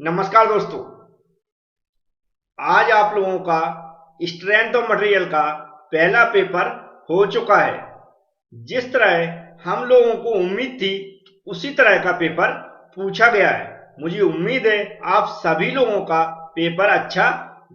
नमस्कार दोस्तों। आज आप लोगों का स्ट्रेंथ ऑफ मटेरियल का पहला पेपर हो चुका है। जिस तरह हम लोगों को उम्मीद थी उसी तरह का पेपर पूछा गया है। मुझे उम्मीद है आप सभी लोगों का पेपर अच्छा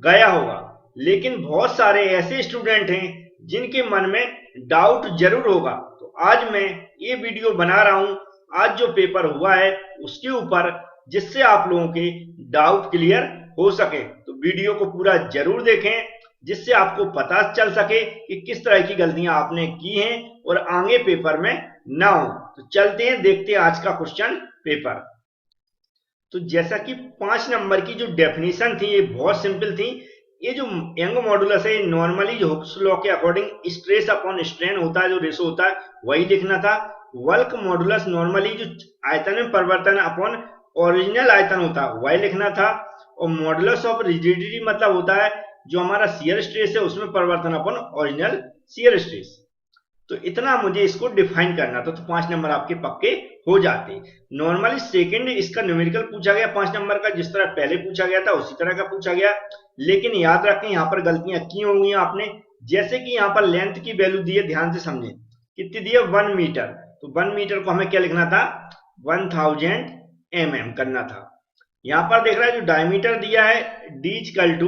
गया होगा, लेकिन बहुत सारे ऐसे स्टूडेंट हैं जिनके मन में डाउट जरूर होगा। तो आज मैं ये वीडियो बना रहा हूं आज जो पेपर हुआ है उसके ऊपर, जिससे आप लोगों के डाउट क्लियर हो सके। तो वीडियो को पूरा जरूर देखें, जिससे आपको पता चल सके कि किस तरह की गलतियां आपने की हैं और आगे पेपर में ना हो। तो चलते हैं, देखते हैं आज का क्वेश्चन पेपर। तो जैसा कि 5 नंबर की जो डेफिनेशन थी ये बहुत सिंपल थी। ये जो यंग मॉडुलस है नॉर्मली जो हुक्स लॉ के अकॉर्डिंग स्ट्रेस अपॉन स्ट्रेन होता है, जो रेशो होता है वही लिखना था। वर्क मॉडुलस नॉर्मली जो आयतन में परिवर्तन अपॉन ओरिजिनल आयतन होता है वही लिखना था। और मॉडुलस ऑफ रिजिडिटी मतलब होता है जो हमारा शियर स्ट्रेस है उसमें परिवर्तन अपॉन ओरिजिनल शियर स्ट्रेस। तो इतना मुझे इसको डिफाइन करना था, तो 5 नंबर आपके पक्के हो जाते। नॉर्मली सेकंड इसका न्यूमेरिकल पूछा गया 5 नंबर का, जिस तरह पहले पूछा गया था उसी तरह का पूछा गया। लेकिन याद रखें यहाँ पर गलतियां की होंगी आपने। जैसे कि यहाँ पर लेंथ की वैल्यू दी है, ध्यान से समझें कितनी दी है 1 मीटर। तो 1 मीटर को हमें क्या लिखना था 1000 mm करना था। यहाँ पर देख रहा है जो डायमीटर दिया है d इक्वल टू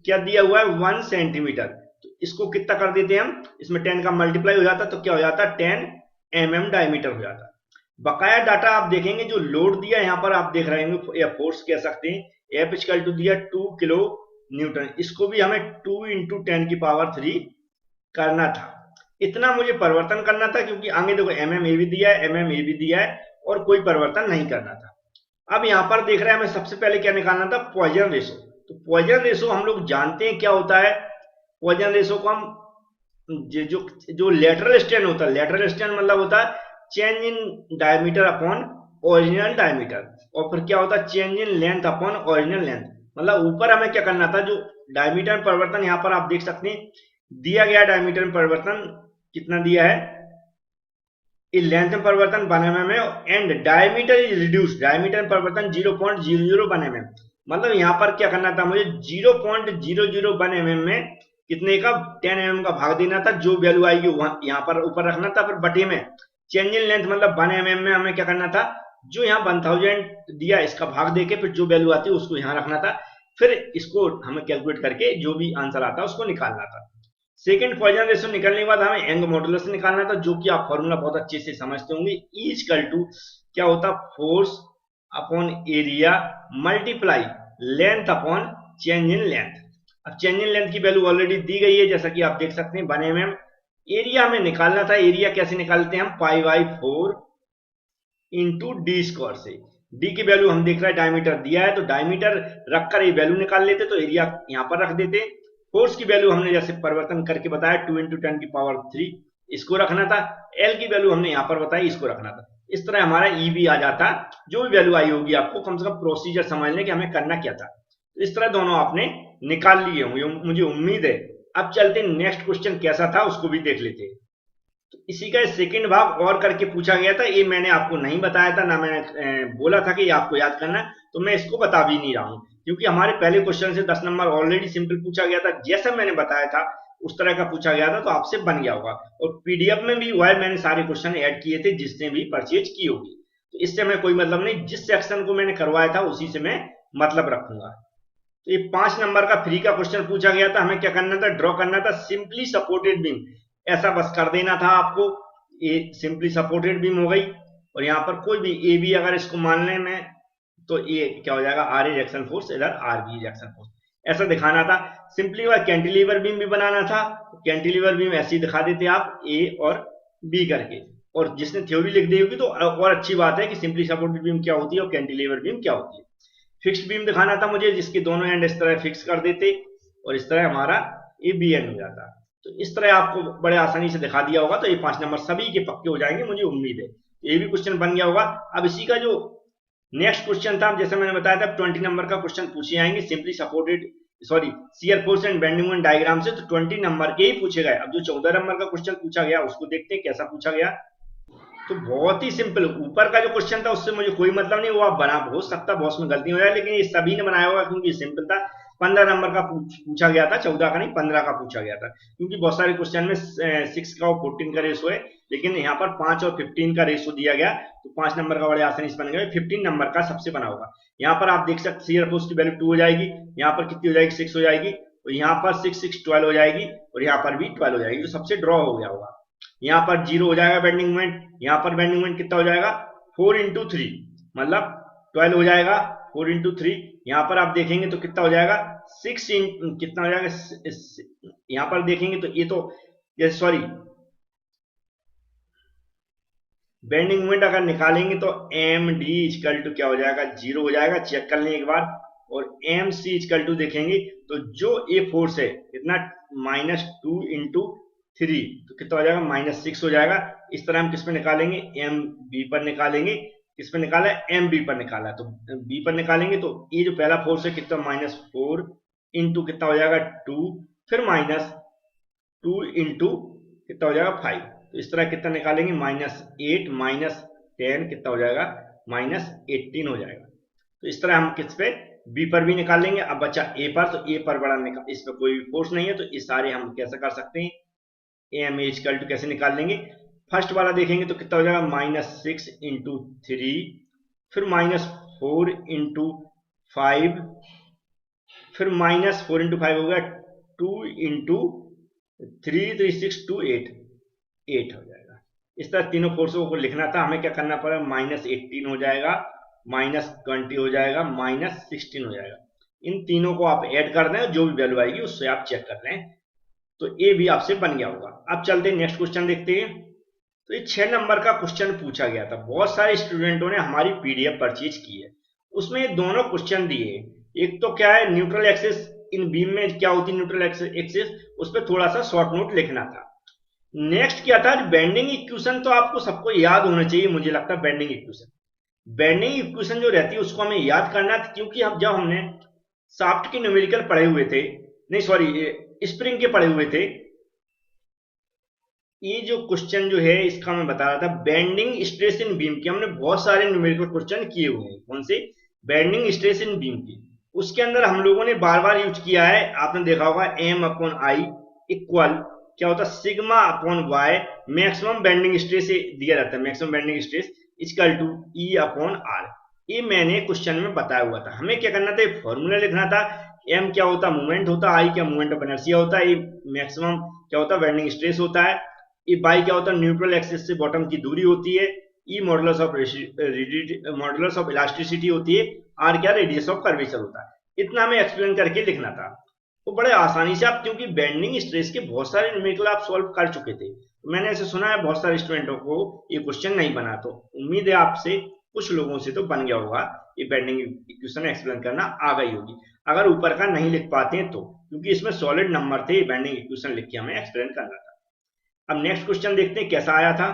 क्या दिया हुआ है 1 सेंटीमीटर। तो इसको कितना कर देते हैं हम, इसमें 10 का मल्टीप्लाई हो जाता तो क्या हो जाता 10 mm डायमीटर हो जाता। बकाया डाटा आप देखेंगे जो लोड दिया यहाँ पर आप देख रहे हैं या फोर्स कह सकते हैं, F इक्वल टू दिया 2 किलो न्यूटन। इसको भी हमें 2 इंटू 10 की पावर 3 करना था। इतना मुझे परिवर्तन करना था क्योंकि आगे देखो mm ए भी दिया है, mm ए भी दिया है और कोई परिवर्तन नहीं करना था। अब यहाँ पर देख रहे हैं हमें सबसे पहले क्या निकालना था पॉइजन रेशो। तो पॉइजन रेशो हम लोग जानते हैं क्या होता है। पॉइजन रेशो को हम जो जो लेटरल स्ट्रेन होता है, लेटरल स्ट्रेन मतलब होता है change in diameter upon original diameter. और फिर क्या होता है change in length upon original length. मतलब ऊपर हमें क्या करना था जो डायमीटर परिवर्तन यहाँ पर आप देख सकते हैं दिया गया डायमीटर परिवर्तन कितना दिया है, लेंथ में परिवर्तन 1 mm में and diameter is reduce, diameter में परिवर्तन 0.001 mm। मतलब यहाँ पर क्या करना था मुझे 0.001 mm में कितने का 10 mm का भाग देना था। जो वैल्यू आएगी यहाँ पर ऊपर रखना था। फिर बटे में चेंज इन लेंथ मतलब 1 mm में हमें क्या करना था जो यहाँ 1000 दिया इसका भाग देके फिर जो वैल्यू आती है उसको यहाँ रखना था। फिर इसको हमें कैलकुलेट करके जो भी आंसर आता है उसको निकालना था। सेकंड पॉइजन रेशो निकलने के बाद हमें यंग मॉडुलस निकालना था, जो कि आप फॉर्मूला बहुत अच्छे से समझते होंगे। E इक्वल टू क्या होता force upon area multiply length upon change in length. अब चेंज इन लेंथ की वैल्यू ऑलरेडी दी गई है जैसा कि आप देख सकते हैं 1 mm। एरिया हमें निकालना था, एरिया कैसे निकालते हैं हम π/4 इंटू डी स्क्वायर से। डी की वैल्यू हम देख रहे हैं डायमीटर दिया है तो डायमीटर रखकर ये वैल्यू निकाल लेते, तो एरिया यहाँ पर रख देते। फोर्स की वैल्यू हमने जैसे परिवर्तन करके बताया 2 इंटू 10 की पावर 3 इसको रखना था। एल की वैल्यू हमने यहाँ पर बताई इसको रखना था। इस तरह हमारा ई भी आ जाता। जो भी वैल्यू आई होगी आपको कम से कम प्रोसीजर समझ लें कि हमें करना क्या था। तो इस तरह दोनों आपने निकाल लिए होंगे मुझे उम्मीद है। अब चलते नेक्स्ट क्वेश्चन कैसा था उसको भी देख लेते हैं। तो इसी का सेकंड भाग और करके पूछा गया था, ये मैंने आपको नहीं बताया था ना, मैंने बोला था कि आपको याद करना, तो मैं इसको बता भी नहीं रहा हूं क्योंकि हमारे पहले क्वेश्चन से 10 नंबर ऑलरेडी सिंपल पूछा गया था। जैसा मैंने बताया था उस तरह का पूछा गया था तो आपसे बन गया होगा। और पीडीएफ में भी वह मैंने सारे क्वेश्चन ऐड किए थे जिसने भी परचेज की होगी। तो इससे मैं कोई मतलब नहीं, जिस सेक्शन को मैंने करवाया था उसी से मैं मतलब रखूंगा। तो ये 5 नंबर का फ्री का क्वेश्चन पूछा गया था। हमें क्या करना था ड्रॉ करना था सिंपली सपोर्टेड बीम। ऐसा बस कर देना था आपको। ये सिंपली सपोर्टेड बीम हो गई और यहाँ पर कोई भी ए बी अगर इसको मान लें मैं तो ये क्या हो जाएगा आर रिएक्शन फोर्स, इधर आर बी रिएक्शन फोर्स, ऐसा दिखाना था। सिंपली वह कैंटिलीवर बीम भी बनाना था। कैंटिलीवर बीम ऐसे ही दिखा देते आप ए और बी करके। और जिसने थ्योरी लिख दी होगी तो और अच्छी बात है कि सिंपली सपोर्टेड बीम क्या होती है और कैंटिलीवर बीम क्या होती है। फिक्स्ड बीम दिखाना था मुझे जिसके दोनों एंड इस तरह फिक्स कर देते और इस तरह हमारा ए बी एंड हो जाता। तो इस तरह आपको बड़े आसानी से दिखा दिया होगा। तो ये 5 नंबर सभी के पक्के हो जाएंगे मुझे उम्मीद है। ये भी क्वेश्चन बन गया होगा। अब इसी का जो नेक्स्ट क्वेश्चन था जैसे मैंने बताया था 20 नंबर का क्वेश्चन पूछे जाएंगे simply supported shear force and bending moment diagram से। तो 20 नंबर के ही पूछे गए। अब जो 14 नंबर का क्वेश्चन पूछा गया उसको देखते हैं कैसा पूछा गया। तो बहुत ही सिंपल, ऊपर का जो क्वेश्चन था उससे मुझे कोई मतलब नहीं, वो आप बना, हो सकता है बहुत में गलती हो जाए, लेकिन ये सभी ने बनाया होगा क्योंकि सिंपल था। 15 नंबर का पूछा गया था, 14 का नहीं 15 का पूछा गया था, क्योंकि बहुत सारे क्वेश्चन में 6 का और 14 का रेशो है, लेकिन यहाँ पर 5 और 15 का रेशो दिया गया, तो 5 नंबर का बड़े आसानी से बन गया। 15 नंबर का सबसे बना होगा। यहाँ पर आप देख सकते सिर्फ उसकी वैल्यू 2 हो जाएगी, यहाँ पर कितनी हो जाएगी 6 हो जाएगी, और यहाँ पर 6 6 12 हो जाएगी, और यहाँ पर भी 12 हो जाएगी, जो सबसे ड्रॉ हो गया होगा। यहाँ पर 0 हो जाएगा बेंडिंग मोमेंट, यहाँ पर बेंडिंग मोमेंट कितना हो जाएगा 4 इंटू 3, मतलब 12 हो जाएगा 4 इंटू 3। यहाँ पर आप देखेंगे तो कितना हो जाएगा 6 कितना हो जाएगा, यहाँ पर देखेंगे तो ये तो सॉरी, बेंडिंग मोमेंट अगर निकालेंगे तो एम डी इक्वल टू क्या हो जाएगा 0 हो जाएगा, चेक कर लें एक बार। और एम सी इक्वल टू देखेंगे तो जो ए फोर्स है कितना -2 इंटू 3, तो कितना हो जाएगा -6 हो जाएगा। इस तरह हम किस पे निकालेंगे, एम बी पर निकालेंगे। किस पे निकाला है, एम बी पर निकाला, तो बी पर निकालेंगे तो ये जो पहला फोर्स है कितना -4 इंटू कितना हो जाएगा 2, फिर -2 इंटू कितना हो जाएगा 5, तो इस तरह कितना निकालेंगे -8 -10 कितना हो जाएगा -18 हो जाएगा। तो इस तरह हम किस पे बी पर भी निकाल लेंगे। अब बचा ए पर, तो ए पर बड़ा निकाल, इस पर कोई फोर्स नहीं है, तो ये सारे हम कैसे कर सकते हैं, एम एच कल टू कैसे निकाल लेंगे। फर्स्ट वाला देखेंगे तो कितना हो जाएगा -6 इंटू 3, फिर -4 इंटू 5, फिर -4 इंटू 5 हो गया 2 इंटू 3 3 6 2 8 8 हो जाएगा। इस तरह तीनों फोर्सों को लिखना था, हमें क्या करना पड़ा, -18 हो जाएगा, -20 हो जाएगा, -16 हो जाएगा। इन तीनों को आप ऐड कर दें, जो भी वैल्यू आएगी उससे आप चेक कर लें, तो ए भी आपसे बन गया होगा। अब चलते हैं नेक्स्ट क्वेश्चन देखते हैं। तो ये 6 नंबर का क्वेश्चन पूछा गया था, बहुत सारे स्टूडेंटों ने हमारी पीडीएफ परचेज की है, उसमें ये दोनों क्वेश्चन दिए हैं। एक तो क्या है, न्यूट्रल एक्सिस इन बीम में क्या होती है न्यूट्रल एक्सिस, उस पर थोड़ा सा शॉर्ट नोट लिखना था। नेक्स्ट क्या था, बेंडिंग इक्वेशन तो आपको सबको याद होना चाहिए, मुझे लगता है बेंडिंग इक्वेशन जो रहती है उसको हमें याद करना था, क्योंकि हम जब हमने शाफ्ट के न्यूमेरिकल पढ़े हुए थे, नहीं सॉरी स्प्रिंग के पढ़े हुए थे, ये जो क्वेश्चन जो है इसका मैं बता रहा था, बेंडिंग स्ट्रेस इन बीम के हमने बहुत सारे न्यूमेरिकल क्वेश्चन किए हुए हैं। कौन से, बेंडिंग स्ट्रेस इन बीम की, उसके अंदर हम लोगों ने बार बार यूज किया है, आपने देखा होगा M/I इक्वल क्या होता है σ/y, मैक्सिमम बेंडिंग स्ट्रेस दिया जाता है, maximum bending stress equal to E/R। ये मैंने क्वेश्चन में बताया हुआ था। हमें क्या करना था, फॉर्मूला लिखना था, M क्या होता है मूवमेंट होता है, I क्या मूवमेंट ऑफ इनर्शिया होता है, मैक्सिमम क्या होता है बेंडिंग स्ट्रेस होता है, ये बाई क्या होता है न्यूट्रल एक्सिस से बॉटम की दूरी होती है, ई मॉडुलस ऑफ इलास्टिसिटी होती है, आर क्या रेडियस ऑफ कर्वेचर होता है। इतना हमें एक्सप्लेन करके लिखना था, तो बड़े आसानी से आप, क्योंकि बेंडिंग स्ट्रेस के बहुत सारे न्यूमेरिकल आप सॉल्व कर चुके थे, तो मैंने ऐसे सुना है बहुत सारे स्टूडेंटों को ये क्वेश्चन नहीं बना, तो उम्मीद है आपसे कुछ लोगों से तो बन गया होगा, ये बेंडिंग इक्वेशन एक्सप्लेन करना आ गई होगी। अगर ऊपर का नहीं लिख पाते हैं तो, क्योंकि इसमें सॉलिड नंबर थे, बेंडिंग इक्वेशन लिख के हमें एक्सप्लेन करना था। अब नेक्स्ट क्वेश्चन देखते हैं कैसा आया था।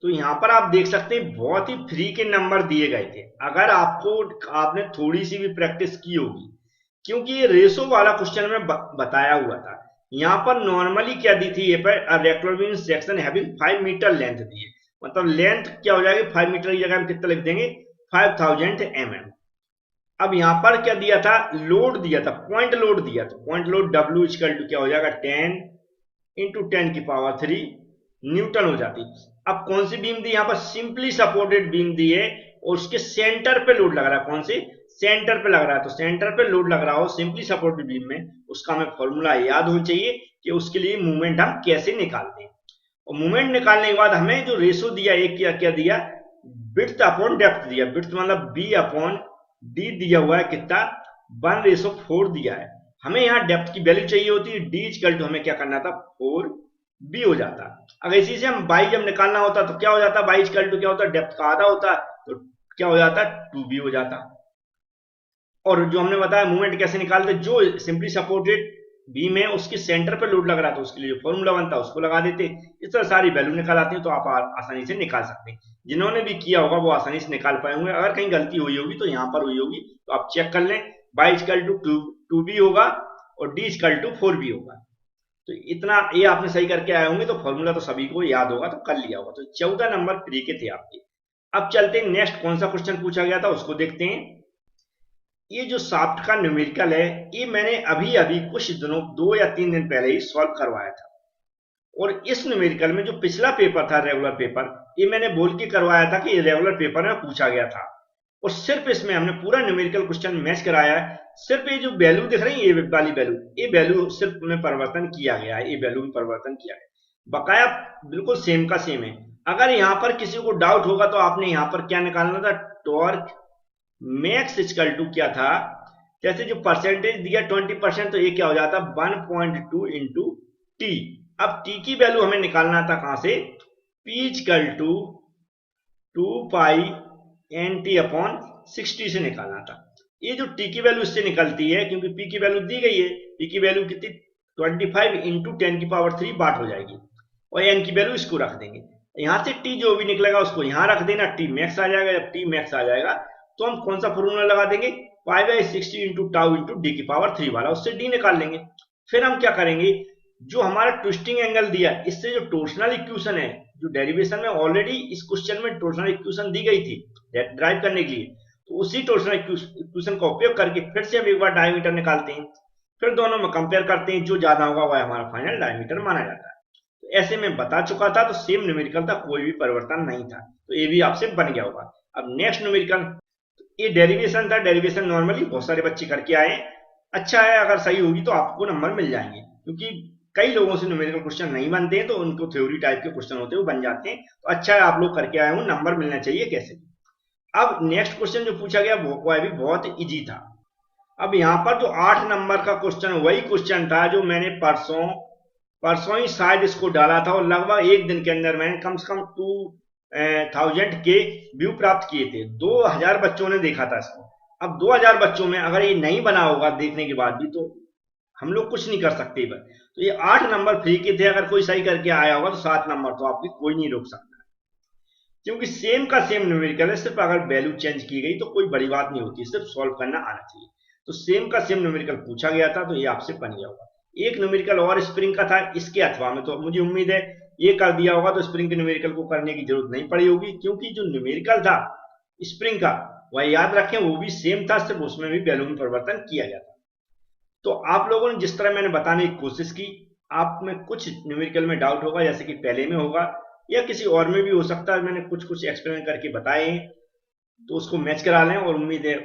तो यहाँ पर आप देख सकते हैं बहुत ही फ्री के नंबर दिए गए थे, अगर आपने थोड़ी सी भी प्रैक्टिस की होगी, क्योंकि ये रेशो वाला क्वेश्चन में बताया हुआ था। यहाँ पर नॉर्मली क्या दी थी, ये पर rectangular section having 5 metre length दी है, मतलब लेंथ क्या हो जाएगी 5 मीटर की जगह हम कितना लिख देंगे 5000 mm। अब यहाँ पर क्या दिया था, लोड दिया था, पॉइंट लोड दिया, तो point load W equal to क्या हो जाएगा 10 इंटू 10⁻³ न्यूटन हो जाती। अब कौन सी बीम दी, यहाँ पर सिंपली सपोर्टेड बीम दी है, और उसके सेंटर पे लोड लग रहा है, कौन से सेंटर पे लग रहा है, तो सेंटर पे लोड लग रहा हो सिंपली सपोर्टेड बीम में, उसका हमें फॉर्मूला याद होना चाहिए कि उसके लिए मूवमेंट हम कैसे निकालते हैं। और मूवमेंट निकालने के बाद हमें जो रेशो दिया, एक क्या दिया, विड्थ अपॉन डेप्थ दिया, विड्थ मतलब B/D दिया हुआ है कितना 1:4 दिया है। हमें यहाँ डेप्थ की वैल्यू चाहिए होती है, D इक्वल टू हमें क्या करना था 4B हो जाता। अगर इसी से हम बाई जब निकालना होता तो क्या हो जाता, बाई इक्वल टू क्या होता, डेप्थ का आधा होता, तो क्या हो जाता 2B हो जाता। और जो हमने बताया मूवमेंट कैसे निकालते, जो सिंपली सपोर्टेड बीम है उसके सेंटर पे लोड लग रहा था, उसके लिए जो फॉर्मूला बनता है उसको लगा देते, इस तरह सारी वैल्यू निकाल आती है, तो आप आसानी से निकाल सकते हैं। जिन्होंने भी किया होगा वो आसानी से निकाल पाए होंगे, अगर कहीं गलती हुई होगी तो यहाँ पर हुई होगी, तो आप चेक कर लें। बाई इक्वल टू 2B होगा और D इक्वल टू 4B होगा। तो इतना ये आपने सही करके आए होंगे तो फॉर्मूला तो सभी को याद होगा, तो कर लिया होगा। तो 14 नंबर फ्री के थे आपके। अब चलते हैं नेक्स्ट, कौन सा क्वेश्चन पूछा गया था उसको देखते हैं। ये जो शाफ्ट का न्यूमेरिकल है, ये मैंने अभी अभी कुछ दिनों 2 या 3 दिन पहले ही सॉल्व करवाया था। और इस न्यूमेरिकल में जो पिछला पेपर था रेगुलर पेपर, ये मैंने बोल के करवाया था कि ये रेगुलर पेपर में पूछा गया था। और सिर्फ इसमें हमने पूरा न्यूमेरिकल क्वेश्चन मैच कराया है। सिर्फ ये जो वैल्यू दिख रही है, ये वाली वैल्यू, ये वैल्यू सिर्फ में परिवर्तन किया गया है, ये वैल्यू में परिवर्तन किया है। बकाया बिल्कुल सेम का सेम है। अगर यहाँ पर किसी को डाउट होगा तो आपने यहाँ पर क्या निकालना था, टॉर्क मैक्स इक्वल टू क्या था, जैसे जो परसेंटेज दिया 20%, तो ये क्या हो जाता 1.2 इंटू टी। अब टी की वैल्यू हमें निकालना था कहां से, P equal to 2 pi N T upon 60 से निकालना था। ये जो टी की वैल्यू इससे निकलती है, क्योंकि पी की वैल्यू दी गई है, पी की वैल्यू कितनी 25 इंटू 10⁻³ बाट हो जाएगी, और एन की वैल्यू इसको रख देंगे। यहां से टी जो भी निकलेगा उसको यहां रख देना, टी मैक्स आ जाएगा। जब टी मैक्स आ जाएगा तो हम कौन सा फॉर्मूला लगा देंगे, π/60 इंटू टाउ इंटू d⁻³ वाला, उससे डी निकाल लेंगे। फिर हम क्या करेंगे, जो हमारा ट्विस्टिंग एंगल दिया, इससे जो टोर्शनल इक्वेशन है, जो डेरिवेशन में ऑलरेडी इस क्वेश्चन में टोर्शनल इक्वेशन दी गई थी ड्राइव करने के लिए, तो उसी टोर्शनल इक्वेशन का उपयोग करके फिर से हम एक बार डायमीटर निकालते हैं। फिर दोनों में कंपेयर करते हैं, जो ज्यादा होगा वह हमारा फाइनल डायमीटर माना जाता है। तो ऐसे में बता चुका था, तो सेम न्यूमेरिकल था, कोई भी परिवर्तन नहीं था, तो ये भी आपसे बन गया होगा। अब नेक्स्ट न्यूमेरिकल, ये डेरिवेशन था। डेरिवेशन नॉर्मली बहुत सारे बच्चे करके आए, अच्छा है, अगर सही होगी तो आपको नंबर मिल जाएंगे, क्योंकि कई लोगों से न्यूमेरिकल क्वेश्चन नहीं बनते हैं, तो उनको थ्योरी टाइप के क्वेश्चन होते हैं वो बन जाते हैं। तो अच्छा है आप लोग करके आए हो, नंबर मिलना चाहिए कैसे। अब नेक्स्ट क्वेश्चन जो पूछा गया वो भी बहुत इजी था। अब यहाँ पर जो 8 नंबर का क्वेश्चन, वही क्वेश्चन था जो मैंने परसों ही शायद इसको डाला था, और लगभग एक दिन के अंदर मैंने कम से कम 2000 के व्यू प्राप्त किए थे। 2000 बच्चों ने देखा था इसको। अब 2000 बच्चों में अगर ये नहीं बना होगा देखने के बाद भी, तो हम लोग कुछ नहीं कर सकते। तो ये 8 नंबर फ्री के थे, अगर कोई सही करके आया होगा तो 7 नंबर तो आपकी कोई नहीं रोक सकता, क्योंकि सेम का सेम न्यूमेरिकल है। सिर्फ अगर वैल्यू चेंज की गई तो कोई बड़ी बात नहीं होती, सिर्फ सॉल्व करना आना चाहिए। तो सेम का सेम न्यूमेरिकल पूछा गया था, तो ये आपसे बन गया होगा। एक न्यूमेरिकल और स्प्रिंग का था, इसके अथवा में तो मुझे उम्मीद है ये कर दिया होगा, तो स्प्रिंग के न्यूमेरिकल को करने की जरूरत नहीं पड़ी होगी, क्योंकि जो न्यूमेरिकल था स्प्रिंग का, वह याद रखें वो भी सेम था, सिर्फ उसमें भी वैल्यू में परिवर्तन किया गया था। तो आप लोगों ने जिस तरह मैंने बताने की कोशिश की, आप में कुछ न्यूमेरिकल में डाउट होगा, जैसे कि पहले में होगा या किसी और में भी हो सकता है, मैंने कुछ कुछ एक्सपेरिमेंट करके बताए हैं, तो उसको मैच करा लें, और उम्मीद है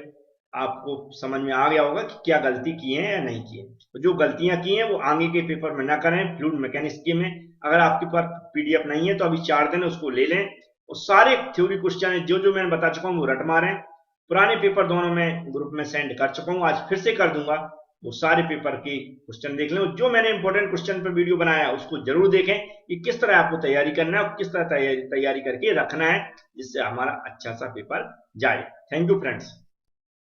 आपको समझ में आ गया होगा कि क्या गलती की है या नहीं की है। तो जो गलतियां की हैं वो आगे के पेपर में ना करें। फ्लूइड मैकेनिक्स के में अगर आपके पास पीडीएफ नहीं है तो अभी 4 दिन उसको ले लें, और सारे थ्योरी क्वेश्चन जो जो मैंने बता चुका हूँ वो रट मारें। पुराने पेपर दोनों में ग्रुप में सेंड कर चुका हूँ, आज फिर से कर दूंगा। वो सारे पेपर के क्वेश्चन देख लें, जो मैंने इंपॉर्टेंट क्वेश्चन पर वीडियो बनाया उसको जरूर देखें कि किस तरह आपको तैयारी करना है और किस तरह तैयारी करके रखना है, जिससे हमारा अच्छा सा पेपर जाए। Thank you friends.